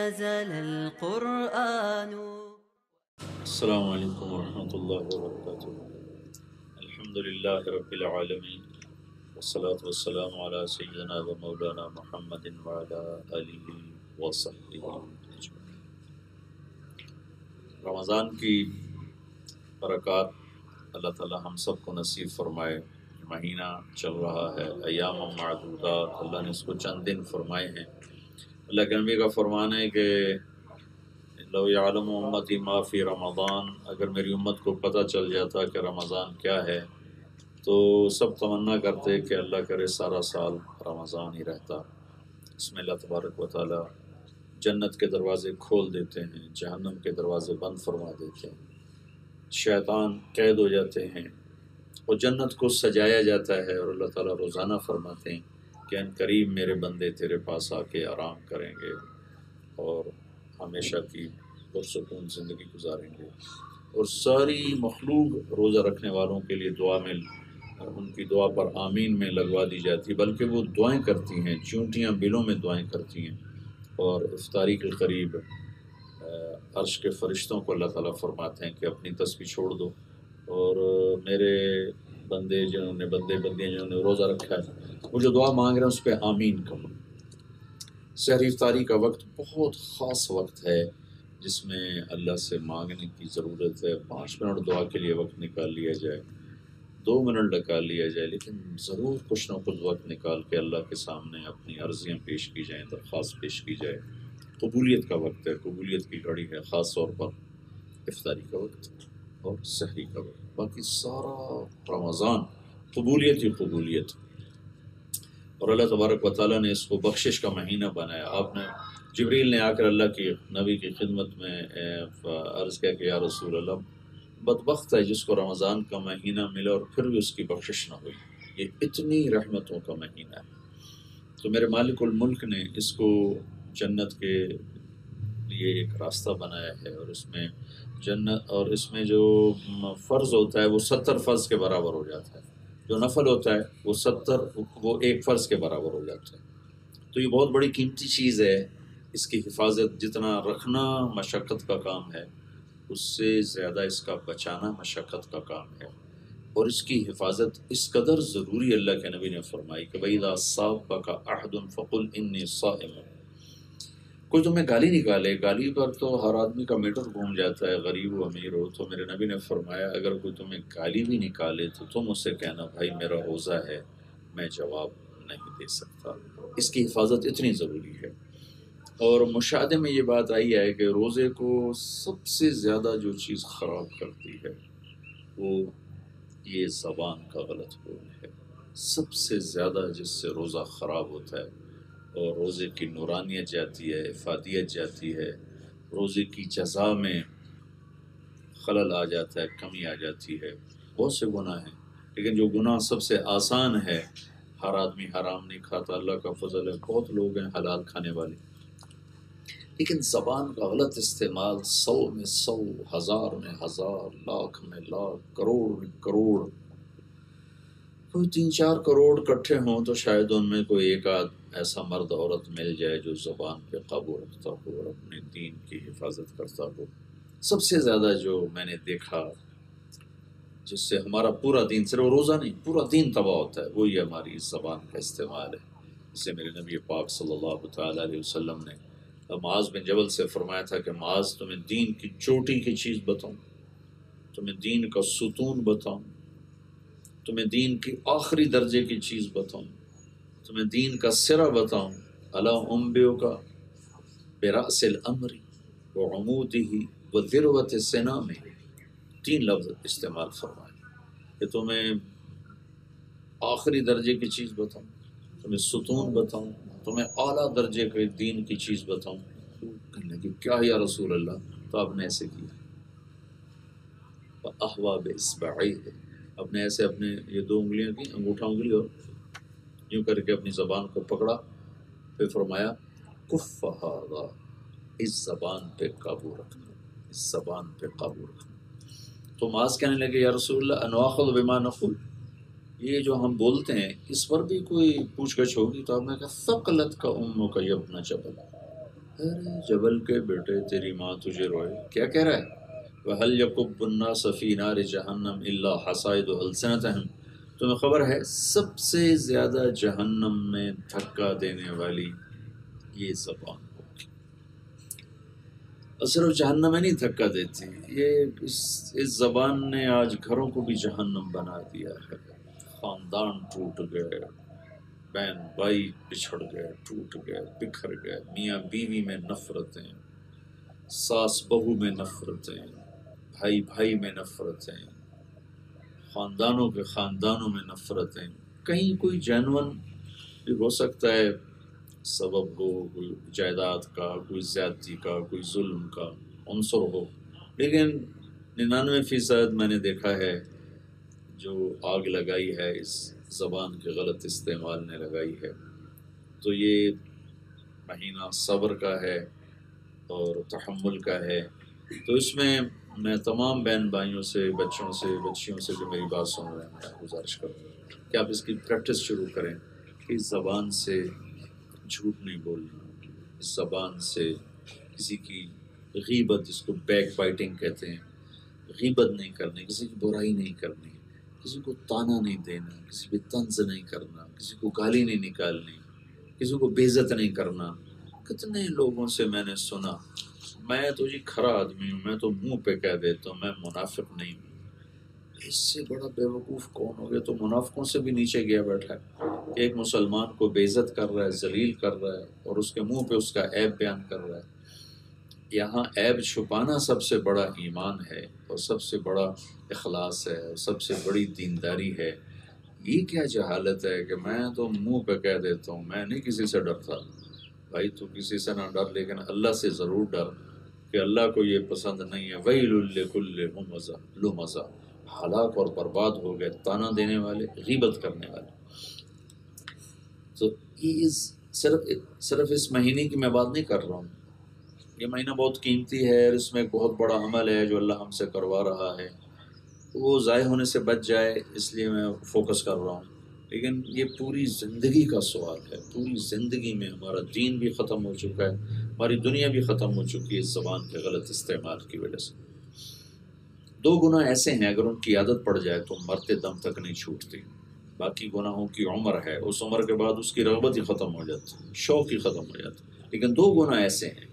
نزل القرآن. السلام علیکم ورحمۃ اللہ وبرکاتہ. الحمد للہ رب العالمین والصلاة والسلام علی سیدنا و مولانا محمد وعلی آلہ وصحبہ اجمعین. رمضان کی برکات اللہ تعالی ہم سب کو نصیب فرمائے. مہینہ چل رہا ہے، ایام معدودات، اللہ نے اس کو چند دن فرمائے ہیں. اللہ کے نبی کا فرمان ہے کہ لو یعلم امتی ما فی رمضان، اگر میری امت کو پتہ چل جاتا کہ رمضان کیا ہے تو سب تمنا کرتے کہ اللہ کرے سارا سال رمضان ہی رہتا. اس میں اللہ تبارک و تعالی جنت کے دروازے کھول دیتے ہیں، جہنم کے دروازے بند فرما دیتے ہیں، شیطان قید ہو جاتے ہیں اور جنت کو سجایا جاتا ہے. اور اللہ تعالیٰ روزانہ فرماتے ہیں کہ ان قریب میرے بندے تیرے پاس آ کے آرام کریں گے اور ہمیشہ کی پرسکون زندگی گزاریں گے. اور ساری مخلوق روزہ رکھنے والوں کے لیے دعا میں ان کی دعا پر آمین میں لگوا دی جاتی ہے، بلکہ وہ دعائیں کرتی ہیں، چونٹیاں بلوں میں دعائیں کرتی ہیں. اور افطاری کے قریب عرش کے فرشتوں کو اللہ تعالیٰ فرماتے ہیں کہ اپنی تسبیح چھوڑ دو اور میرے بندیاں جنہوں نے روزہ رکھا ہے وہ جو دعا مانگ رہے ہیں اس پہ آمین کہو. سحری افطاری کا وقت بہت خاص وقت ہے جس میں اللہ سے مانگنے کی ضرورت ہے. 5 منٹ دعا کے لیے وقت نکال لیا جائے، 2 منٹ نکال لیا جائے، لیکن ضرور کچھ نہ کچھ وقت نکال کے اللہ کے سامنے اپنی عرضیاں پیش کی جائیں، درخواست پیش کی جائے. قبولیت کا وقت ہے، قبولیت کی گھڑی ہے، خاص طور پر افطاری کا وقت اور سحری کا وقت. باقی سارا رمضان قبولیت ہی قبولیت. اور اللہ تبارک و تعالیٰ نے اس کو بخشش کا مہینہ بنایا. آپ نے جبریل نے آ کر اللہ کی نبی کی خدمت میں عرض کیا کہ یا رسول اللہ، بدبخت ہے جس کو رمضان کا مہینہ ملا اور پھر بھی اس کی بخشش نہ ہوئی. یہ اتنی رحمتوں کا مہینہ ہے. تو میرے مالک الملک نے اس کو جنت کے لیے ایک راستہ بنایا ہے. اور اس میں جنت اور اس میں جو فرض ہوتا ہے وہ 70 فرض کے برابر ہو جاتا ہے، جو نفل ہوتا ہے وہ 1 فرض کے برابر ہو جاتا ہے. تو یہ بہت بڑی قیمتی چیز ہے. اس کی حفاظت جتنا رکھنا مشقت کا کام ہے اس سے زیادہ اس کا بچانا مشقت کا کام ہے. اور اس کی حفاظت اس قدر ضروری اللہ کے نبی نے فرمائی کہ وَإِذَا صَابَكَ أَحَدٌ فَقُلْ إِنِّي صَائِمٌ. کوئی تمہیں گالی نکالے، گالی پر تو ہر آدمی کا میٹر گھوم جاتا ہے، غریب و امیر ہو. تو میرے نبی نے فرمایا اگر کوئی تمہیں گالی بھی نکالے تو تم اس سے کہنا بھائی میرا روزہ ہے، میں جواب نہیں دے سکتا. اس کی حفاظت اتنی ضروری ہے. اور مشاہدے میں یہ بات آئی ہے کہ روزے کو سب سے زیادہ جو چیز خراب کرتی ہے وہ یہ زبان کا غلط بول ہے. سب سے زیادہ جس سے روزہ خراب ہوتا ہے اور روزے کی نورانیت جاتی ہے، افادیت جاتی ہے، روزے کی جزا میں خلل آ جاتا ہے، کمی آ جاتی ہے. بہت سے گناہ ہیں لیکن جو گناہ سب سے آسان ہے، ہر آدمی حرام نہیں کھاتا، اللہ کا فضل ہے، بہت لوگ ہیں حلال کھانے والے، لیکن زبان کا غلط استعمال 100 میں 100، 1000 میں 1000، لاکھ میں لاکھ، کروڑ میں کروڑ. کوئی 3-4 کروڑ کٹھے ہوں تو شاید ان میں کوئی ایک آدھ ایسا مرد عورت مل جائے جو زبان پہ قابو رکھتا ہو اور اپنے دین کی حفاظت کرتا ہو. سب سے زیادہ جو میں نے دیکھا جس سے ہمارا پورا دین، صرف روزہ نہیں پورا دین تباہ ہوتا ہے، وہی ہماری اس زبان کا استعمال ہے. اس سے میرے نبی پاک صلی اللہ تعالیٰ علیہ وسلم نے معاذ بن جبل سے فرمایا تھا کہ معاذ تمہیں دین کی چوٹی کی چیز بتاؤں، تمہیں دین کا ستون بتاؤں، تمہیں دین کی آخری درجے کی چیز بتاؤں، تمہیں دین کا سرا بتاؤں. الا انبئک برأس الامر وعمودہ وذروۃ سنامہ. 3 لفظ استعمال فرمائے کہ تمہیں آخری درجے کی چیز بتاؤں، تمہیں ستون بتاؤں، تمہیں اعلیٰ درجے کے دین کی چیز بتاؤں. کہنے لگے کیا یا رسول اللہ؟ تو آپ نے ایسے کیا، فأحوى بإصبعيه، آپ نے ایسے اپنے یہ 2 انگلیاں کی، انگوٹھا انگلی اور یوں کر کے اپنی زبان کو پکڑا، پھر فرمایا کف ھذا، اس زبان پہ قابو رکھنا، اس زبان پہ قابو رکھنا. تو معاذ کہنے لگے یا رسول اللہ انواخذ بما نقول، یہ جو ہم بولتے ہیں اس پر بھی کوئی پوچھ گچھ ہوگی؟ تو آپ نے کہا ثقلت کا امک یا ابن جبل، ارے جبل کے بیٹے تیری ماں تجھے روئے، کیا کہہ رہا ہے؟ وَهَلْ يَكُبُّ النَّاسَ فِي نَارِ جَهَنَّمَ إِلَّا حَصَائِدُ أَلْسِنَتِهِمْ، تمہیں خبر ہے سب سے زیادہ جہنم میں دھکا دینے والی یہ زبان ہوگی، اور صرف جہنم میں نہیں دھکا دیتی، یہ اس زبان نے آج گھروں کو بھی جہنم بنا دیا ہے، خاندان ٹوٹ گئے، بہن بھائی بچھڑ گئے، ٹوٹ گئے، بکھر گئے، میاں بیوی میں نفرتیں، ساس بہو میں نفرتیں، بھائی بھائی میں نفرتیں، خاندانوں کے خاندانوں میں نفرتیں، کہیں کوئی جینون بھی ہو سکتا ہے سبب ہو، کوئی جائیداد کا، کوئی زیادتی کا، کوئی ظلم کا عنصر ہو، لیکن 99% میں نے دیکھا ہے جو آگ لگائی ہے اس زبان کے غلط استعمال نے لگائی ہے، تو یہ مہینہ صبر کا ہے اور تحمل کا ہے۔ تو اس میں تمام بہن بھائیوں سے، بچوں سے، بچیوں سے جو میری بات سن رہے ہیں، میں گزارش کروں گا کہ آپ اس کی پریکٹس شروع کریں کہ اس زبان سے جھوٹ نہیں بولنا، اس زبان سے کسی کی غیبت، جس کو بیک بائٹنگ کہتے ہیں، غیبت نہیں کرنی، کسی کی برائی نہیں کرنی، کسی کو تانا نہیں دینا، کسی پہ طنز نہیں کرنا، کسی کو گالی نہیں نکالنی، کسی کو بے عزت نہیں کرنا۔ کتنے لوگوں سے میں نے سنا، میں تو جی کھرا آدمی ہوں، میں تو منہ پہ کہہ دیتا ہوں میں منافق نہیں ہوں۔ اس سے بڑا بیوقوف کون ہو گیا؟ تو منافقوں سے بھی نیچے گیا بیٹھا ہے کہ ایک مسلمان کو بے عزت کر رہا ہے، ذلیل کر رہا ہے، اور اس کے منہ پہ اس کا عیب بیان کر رہا ہے۔ یہاں عیب چھپانا سب سے بڑا ایمان ہے، اور سب سے بڑا اخلاص ہے، اور سب سے بڑی دینداری ہے۔ یہ کیا جہالت ہے کہ میں تو منہ پہ کہہ دیتا ہوں، میں نہیں کسی سے ڈرتا۔ بھائی تو کسی سے نہ ڈر، لیکن اللہ سے ضرور ڈر کہ اللہ کو یہ پسند نہیں ہے۔ ویل لکل ہمزہ لمزہ، ہلاک اور برباد ہو گئے تانا دینے والے، غیبت کرنے والے۔ تو یہ صرف اس مہینے کی میں بات نہیں کر رہا ہوں، یہ مہینہ بہت قیمتی ہے، اور اس میں ایک بہت بڑا عمل ہے جو اللہ ہم سے کروا رہا ہے، وہ ضائع ہونے سے بچ جائے اس لیے میں فوکس کر رہا ہوں۔ لیکن یہ پوری زندگی کا سوال ہے، پوری زندگی میں ہمارا دین بھی ختم ہو چکا ہے، ہماری دنیا بھی ختم ہو چکی ہے اس زبان کے غلط استعمال کی وجہ سے۔ 2 گناہ ایسے ہیں اگر ان کی عادت پڑ جائے تو مرتے دم تک نہیں چھوٹتی۔ باقی گناہوں کی عمر ہے، اس عمر کے بعد اس کی رغبت ہی ختم ہو جاتی، شوق ہی ختم ہو جاتا، لیکن 2 گناہ ایسے ہیں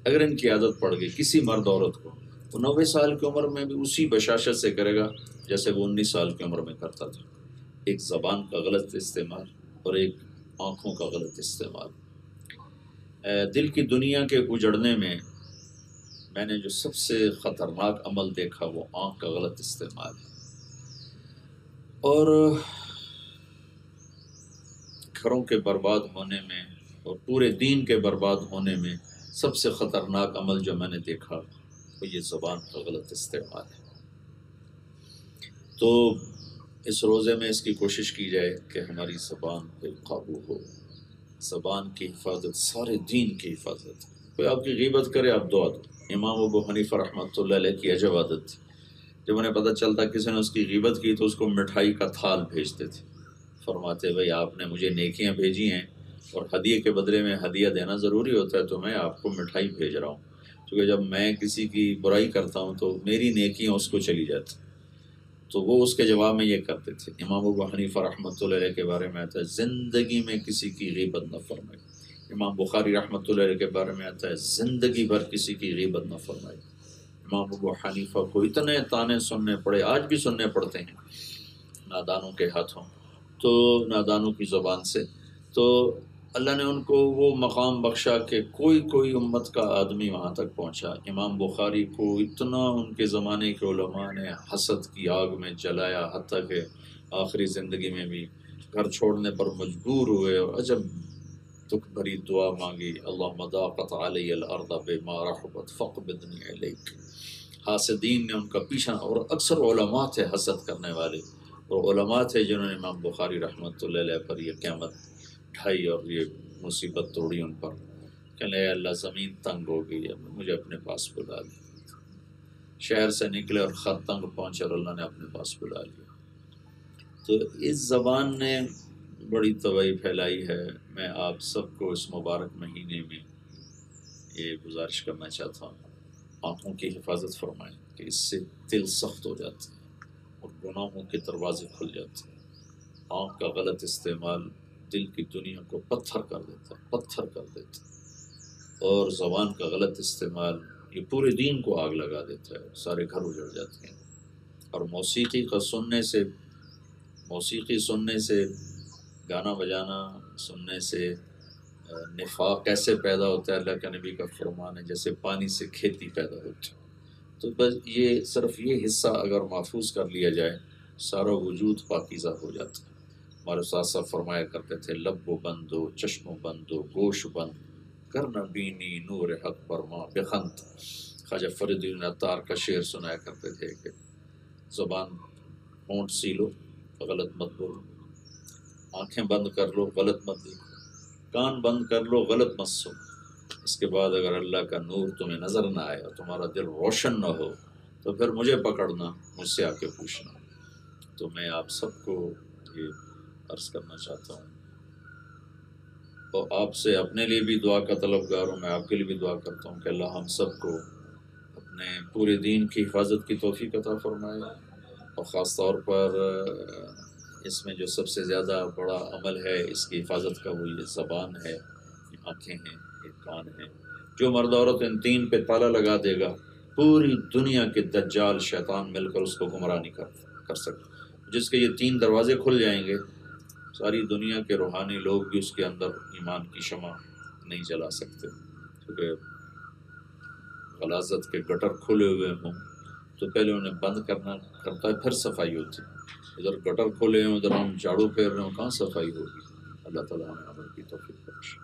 اگر ان کی عادت پڑ گئی کسی مرد عورت کو، وہ 90 سال کی عمر میں بھی اسی بشاشت سے کرے گا جیسے وہ 19 سال کی عمر میں کرتا تھا۔ ایک زبان کا غلط استعمال اور ایک آنکھوں کا غلط استعمال۔ دل کی دنیا کے اجڑنے میں نے جو سب سے خطرناک عمل دیکھا وہ آنکھ کا غلط استعمال ہے، اور گھروں کے برباد ہونے میں اور پورے دین کے برباد ہونے میں سب سے خطرناک عمل جو میں نے دیکھا وہ یہ زبان کا غلط استعمال ہے۔ تو اس روزے میں اس کی کوشش کی جائے کہ ہماری زبان پہ قابو ہو۔ زبان کی حفاظت سارے دین کی حفاظت۔ کوئی آپ کی غیبت کرے آپ دعا دو۔ امام ابو حنیفہ رحمۃ اللہ علیہ کی عجب عادت تھی، جب انہیں پتہ چلتا کسی نے اس کی غیبت کی تو اس کو مٹھائی کا تھال بھیجتے تھے، فرماتے بھائی آپ نے مجھے نیکیاں بھیجی ہیں اور ہدیے کے بدلے میں ہدیہ دینا ضروری ہوتا ہے، تو میں آپ کو مٹھائی بھیج رہا ہوں، کیونکہ جب میں کسی کی برائی کرتا ہوں تو میری نیکیاں اس کو چلی جاتی۔ تو وہ اس کے جواب میں یہ کرتے تھے۔ امام ابو حنیفہ رحمۃ اللہ علیہ کے بارے میں آتا ہے زندگی میں کسی کی غیبت نہ فرمائے۔ امام بخاری رحمۃ اللہ علیہ کے بارے میں آتا ہے زندگی بھر کسی کی غیبت نہ فرمائے۔ امام ابو حنیفہ کو اتنے تانے سننے پڑے، آج بھی سننے پڑتے ہیں نادانوں کے ہاتھوں، تو نادانوں کی زبان سے۔ تو اللہ نے ان کو وہ مقام بخشا کہ کوئی امت کا آدمی وہاں تک پہنچا۔ امام بخاری کو اتنا ان کے زمانے کے علماء نے حسد کی آگ میں جلایا، حتیٰ کہ آخری زندگی میں بھی گھر چھوڑنے پر مجبور ہوئے اور عجب دکھ بھری دعا مانگی، اللہم ضاقت علی الارض بما رحبت فاقبضنی الیک۔ حاسدین نے ان کا پیچھا، اور اکثر علماء تھے حسد کرنے والے، اور علماء تھے جنہوں نے امام بخاری رحمۃ اللہ علیہ پر یہ قیامت ڈھائی اور یہ مصیبت توڑی ان پر، کہ اے اللہ زمین تنگ ہو گئی ہے، مجھے اپنے پاس بلا لیا۔ شہر سے نکلے اور خط تنگ پہنچے اور اللہ نے اپنے پاس بلا لیا۔ تو اس زبان نے بڑی تباہی پھیلائی ہے۔ میں آپ سب کو اس مبارک مہینے میں یہ گزارش کرنا چاہتا ہوں، آنکھوں کی حفاظت فرمائیں کہ اس سے دل سخت ہو جاتا ہے اور گناہوں کے دروازے کھل جاتے ہیں۔ آنکھ کا غلط استعمال دل کی دنیا کو پتھر کر دیتا ہے، پتھر کر دیتا ہے، اور زبان کا غلط استعمال یہ پورے دین کو آگ لگا دیتا ہے، سارے گھر اجڑ جاتے ہیں۔ اور موسیقی سننے سے گانا بجانا سننے سے نفاق کیسے پیدا ہوتا ہے، اللہ کے نبی کا فرمان ہے جیسے پانی سے کھیتی پیدا ہوتی ہے۔ تو بس یہ صرف یہ حصہ اگر محفوظ کر لیا جائے سارا وجود پاکیزہ ہو جاتا ہے۔ ہمارے استاد صاحب فرمایا کرتے تھے لب و بند و چشم و بند و گوش بند کرنا بینی نور حق برما بخند۔ خواجہ فرید الدین عطار کا شعر سنایا کرتے تھے کہ زبان ہونٹ سی لو غلط مت بولو، آنکھیں بند کر لو غلط مت دیکھو، کان بند کر لو غلط مت سنو۔ اس کے بعد اگر اللہ کا نور تمہیں نظر نہ آئے اور تمہارا دل روشن نہ ہو تو پھر مجھے پکڑنا، مجھ سے آ کے پوچھنا۔ تو میں آپ سب کو یہ عرض کرنا چاہتا ہوں اور آپ سے اپنے لیے بھی دعا کا طلبگار ہوں، میں آپ کے لیے بھی دعا کرتا ہوں کہ اللہ ہم سب کو اپنے پورے دین کی حفاظت کی توفیق عطا فرمائے، اور خاص طور پر اس میں جو سب سے زیادہ بڑا عمل ہے اس کی حفاظت کا وہ یہ زبان ہے، یہ آنکھیں ہیں، یہ کان ہیں۔ جو مرد عورت ان تین پہ تالا لگا دے گا پوری دنیا کے دجال شیطان مل کر اس کو گمراہ نہیں کر سکتے۔ جس کے یہ تین دروازے کھل جائیں گے ساری دنیا کے روحانی لوگ بھی اس کے اندر ایمان کی شمع نہیں جلا سکتے، کیونکہ غلاظت کے گٹر کھلے ہوئے ہوں تو پہلے انہیں بند کرتا ہے پھر صفائی ہوتی ہے۔ ادھر گٹر کھولے ہیں ادھر ہم جھاڑو پھیر رہے ہوں، کہاں صفائی ہوگی؟ اللہ تعالیٰ ہمیں عمل کی توفیق بخشے۔